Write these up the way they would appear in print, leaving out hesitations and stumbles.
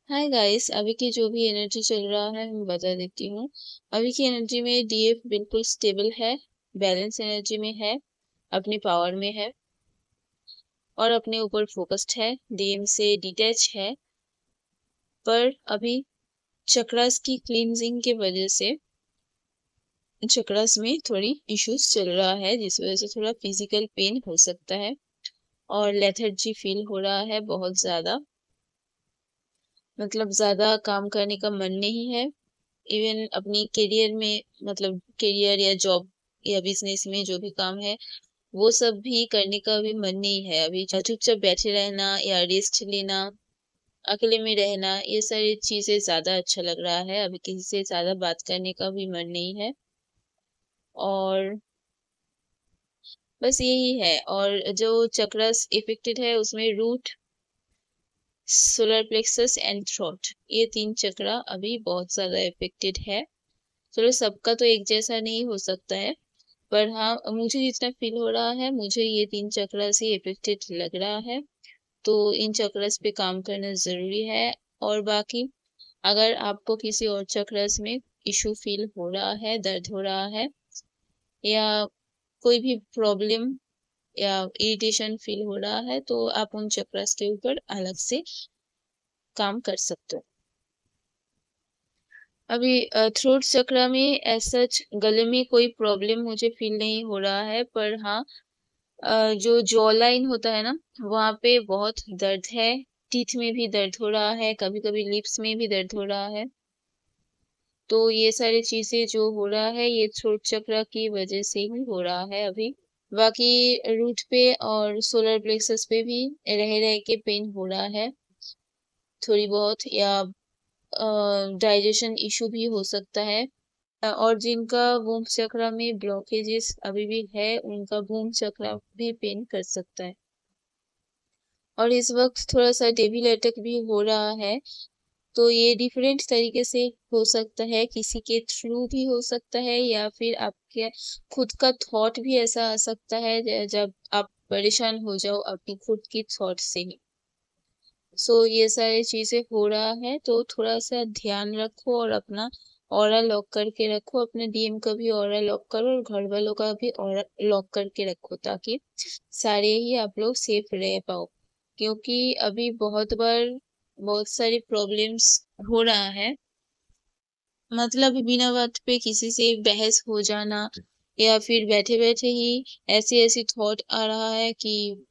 Hi guys, अभी की जो भी एनर्जी चल रहा है मैं बता देती हूँ। अभी की एनर्जी में डीएफ बिल्कुल स्टेबल है, बैलेंस एनर्जी में है, अपनी पावर में है और अपने ऊपर फोकस्ड है, डीएम से डिटैच है। पर अभी चक्रास की क्लींजिंग के वजह से चक्रास में थोड़ी इश्यूज चल रहा है, जिस वजह से थोड़ा फिजिकल पेन हो सकता है और लेथर्जी फील हो रहा है बहुत ज्यादा। मतलब ज्यादा काम करने का मन नहीं है। इवन अपनी करियर में, मतलब करियर या जॉब या बिजनेस में जो भी काम है वो सब भी करने का भी मन नहीं है। अभी चुपचाप बैठे रहना या रेस्ट लेना, अकेले में रहना, ये सारी चीजें ज्यादा अच्छा लग रहा है। अभी किसी से ज्यादा बात करने का भी मन नहीं है और बस यही है। और जो चक्रस इफेक्टेड है उसमें root, solar plexus and throat, ये तीन चक्रा अभी बहुत ज्यादा इफेक्टेड है। चलो सबका तो एक जैसा नहीं हो सकता है, पर हाँ मुझे जितना फील हो रहा है मुझे ये तीन चक्र से इफेक्टेड लग रहा है। तो इन चक्रस पे काम करना जरूरी है। और बाकी अगर आपको किसी और चक्रस में इशू फील हो रहा है, दर्द हो रहा है या कोई भी प्रॉब्लम या इरिटेशन फील हो रहा है तो आप उन चक्रस के ऊपर अलग से काम कर सकते हो। अभी थ्रोट चक्र में ऐसा गले में कोई प्रॉब्लम मुझे फील नहीं हो रहा है, पर हाँ जो जॉ लाइन होता है ना, वहां पे बहुत दर्द है। टीथ में भी दर्द हो रहा है, कभी कभी लिप्स में भी दर्द हो रहा है। तो ये सारी चीजें जो हो रहा है ये थ्रोट चक्र की वजह से ही हो रहा है अभी। बाकी रूट पे और सोलर प्लेक्सस पे भी रह रह के पेन हो रहा है थोड़ी बहुत, या डाइजेशन इशू भी हो सकता है। और जिनका वूम चक्र में ब्लॉकेजेस अभी भी है उनका वूम चक्र भी पेन कर सकता है। और इस वक्त थोड़ा सा डेविल अटैक भी हो रहा है। तो ये डिफरेंट तरीके से हो सकता है, किसी के थ्रू भी हो सकता है या फिर आपके खुद का थॉट भी ऐसा आ सकता है जब आप परेशान हो जाओ अपनी खुद की थॉट से ही। सो ये सारी चीजें हो रहा है तो थोड़ा सा ध्यान रखो और अपना ऑरा लॉक करके रखो। अपने डीएम का भी ऑरा लॉक करो और घर वालों का भी ऑरा लॉक करके रखो, ताकि सारे ही आप लोग सेफ रह पाओ। क्योंकि अभी बहुत बार बहुत सारी प्रॉब्लम्स हो रहा है। मतलब बिना बात पे किसी से बहस हो जाना या फिर बैठे बैठे ही ऐसी ऐसी थॉट आ रहा है कि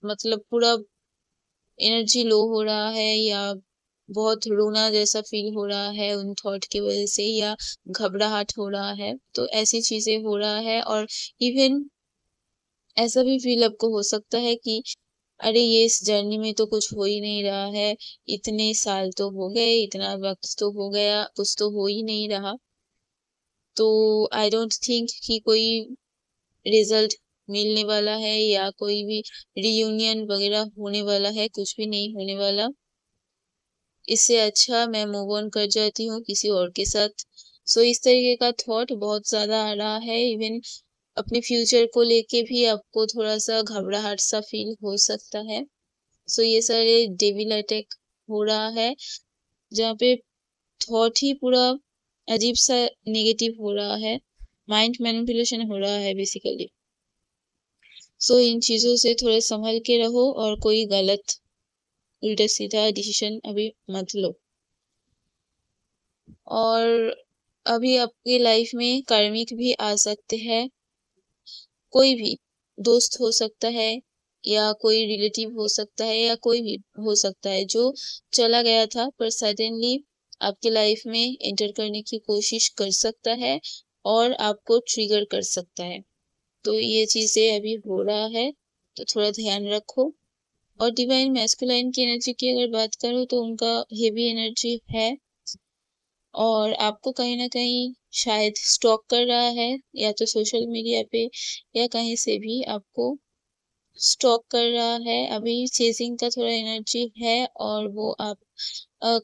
मतलब पूरा एनर्जी लो हो रहा है या बहुत रोना जैसा फील हो रहा है उन थॉट की वजह से, या घबराहट हो रहा है, तो ऐसी चीजें हो रहा है। और इवन ऐसा भी फील आपको हो सकता है कि अरे ये इस जर्नी में तो कुछ हो ही नहीं रहा है, इतने साल तो हो गए, इतना वक्त तो हो गया, कुछ तो हो ही नहीं रहा। तो आई डोंट थिंक कि कोई रिजल्ट मिलने वाला है या कोई भी रियूनियन वगैरह होने वाला है, कुछ भी नहीं होने वाला। इससे अच्छा मैं मूव ऑन कर जाती हूँ किसी और के साथ। सो इस तरीके का थॉट बहुत ज्यादा आ रहा है। इवन अपने फ्यूचर को लेके भी आपको थोड़ा सा घबराहट सा फील हो सकता है। सो ये सारे डेविल अटैक हो रहा है, जहाँ पे थॉट ही पूरा अजीब सा नेगेटिव हो रहा है, माइंड मैनिपुलेशन हो रहा है बेसिकली। सो इन चीजों से थोड़े संभल के रहो और कोई गलत उल्टा सीधा डिसीजन अभी मत लो। और अभी आपकी लाइफ में कार्मिक भी आ सकते हैं। कोई भी दोस्त हो सकता है या कोई रिलेटिव हो सकता है या कोई भी हो सकता है जो चला गया था पर सडनली आपकी लाइफ में एंटर करने की कोशिश कर सकता है और आपको ट्रिगर कर सकता है। तो ये चीजें अभी हो रहा है, तो थोड़ा ध्यान रखो। और डिवाइन मैस्कुलाइन की एनर्जी की अगर बात करूँ तो उनका हेवी एनर्जी है और आपको कहीं ना कहीं शायद स्टॉक कर रहा है, या तो सोशल मीडिया पे या कहीं से भी आपको स्टॉक कर रहा है। अभी चेजिंग का थोड़ा एनर्जी है और वो आप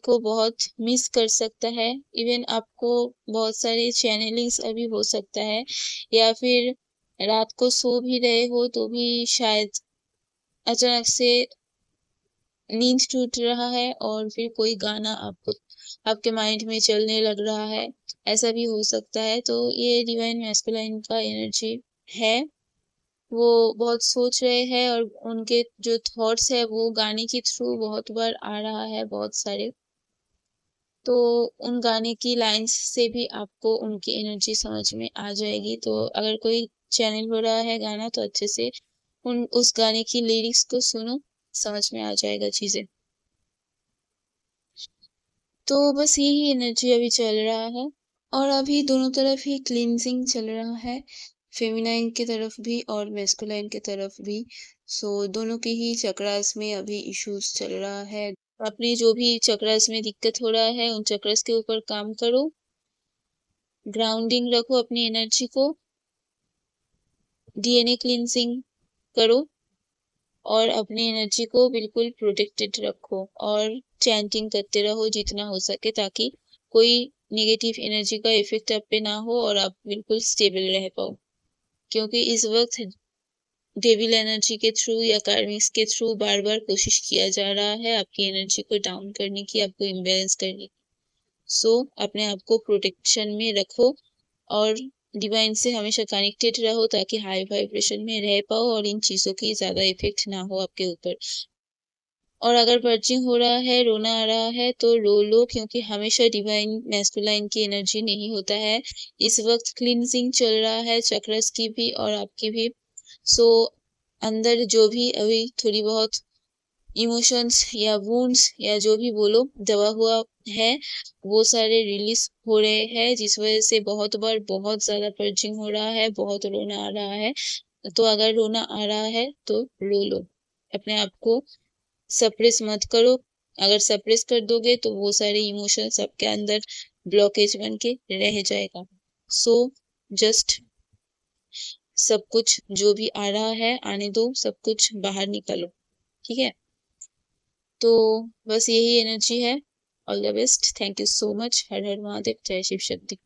को बहुत मिस कर सकता है। इवन आपको बहुत सारी चैनलिंग्स अभी हो सकता है, या फिर रात को सो भी रहे हो तो भी शायद अचानक से नींद टूट रहा है और फिर कोई गाना आपको आपके माइंड में चलने लग रहा है, ऐसा भी हो सकता है। तो ये डिवाइन मैस्कुलाइन का एनर्जी है। वो बहुत सोच रहे हैं और उनके जो थॉट्स है वो गाने के थ्रू बहुत बार आ रहा है, बहुत सारे। तो उन गाने की लाइन्स से भी आपको उनकी एनर्जी समझ में आ जाएगी। तो अगर कोई चैनल हो रहा है गाना तो अच्छे से उस गाने की लिरिक्स को सुनो, समझ में आ जाएगा चीजें। तो बस यही एनर्जी अभी चल रहा है और अभी दोनों तरफ ही क्लींजिंग चल रहा है, फेमिनाइन की तरफ भी और मैस्कुलाइन की तरफ भी। सो दोनों के ही चक्रास में अभी इश्यूज चल रहा है। अपने जो भी चक्रास में दिक्कत हो रहा है उन चक्रास के ऊपर काम करो, ग्राउंडिंग रखो अपनी एनर्जी को, डीएनए क्लींजिंग करो और अपनी एनर्जी को बिल्कुल प्रोटेक्टेड रखो और चैंटिंग करते रहो जितना हो सके, ताकि कोई नेगेटिव एनर्जी का इफेक्ट आप पे ना हो और आप बिल्कुल स्टेबल रह पाओ। क्योंकि इस वक्त डेविल एनर्जी के थ्रू या कार्मिक्स के थ्रू बार बार कोशिश किया जा रहा है आपकी एनर्जी को डाउन करने की, आपको इम्बेलेंस करने की। सो अपने आप को प्रोटेक्शन में रखो और डिवाइन से हमेशा कनेक्टेड रहो ताकि हाई वाइब्रेशन में रह पाओ और इन चीजों की ज्यादा इफेक्ट ना हो आपके ऊपर। और अगर पर्चिंग हो रहा है, रोना आ रहा है तो रो लो, क्योंकि हमेशा डिवाइन मैस्कुलाइन की एनर्जी नहीं होता है। इस वक्त क्लींजिंग चल रहा है चक्रस की भी और आपकी भी। सो अंदर जो भी अभी थोड़ी बहुत इमोशंस या वुंड्स या जो भी बोलो दबा हुआ है वो सारे रिलीज हो रहे हैं, जिस वजह से बहुत बार बहुत ज्यादा पर्चिंग हो रहा है, बहुत रोना आ रहा है। तो अगर रोना आ रहा है तो रो लो, अपने आप को सप्रेस मत करो। अगर सप्रेस कर दोगे तो वो सारे इमोशंस आपके अंदर ब्लॉकेज बन के रह जाएगा। सो जस्ट सब कुछ जो भी आ रहा है आने दो, सब कुछ बाहर निकालो, ठीक है। तो बस यही एनर्जी है। All the best, thank you so much. हर हर महादेव, जय शिव शक्ति।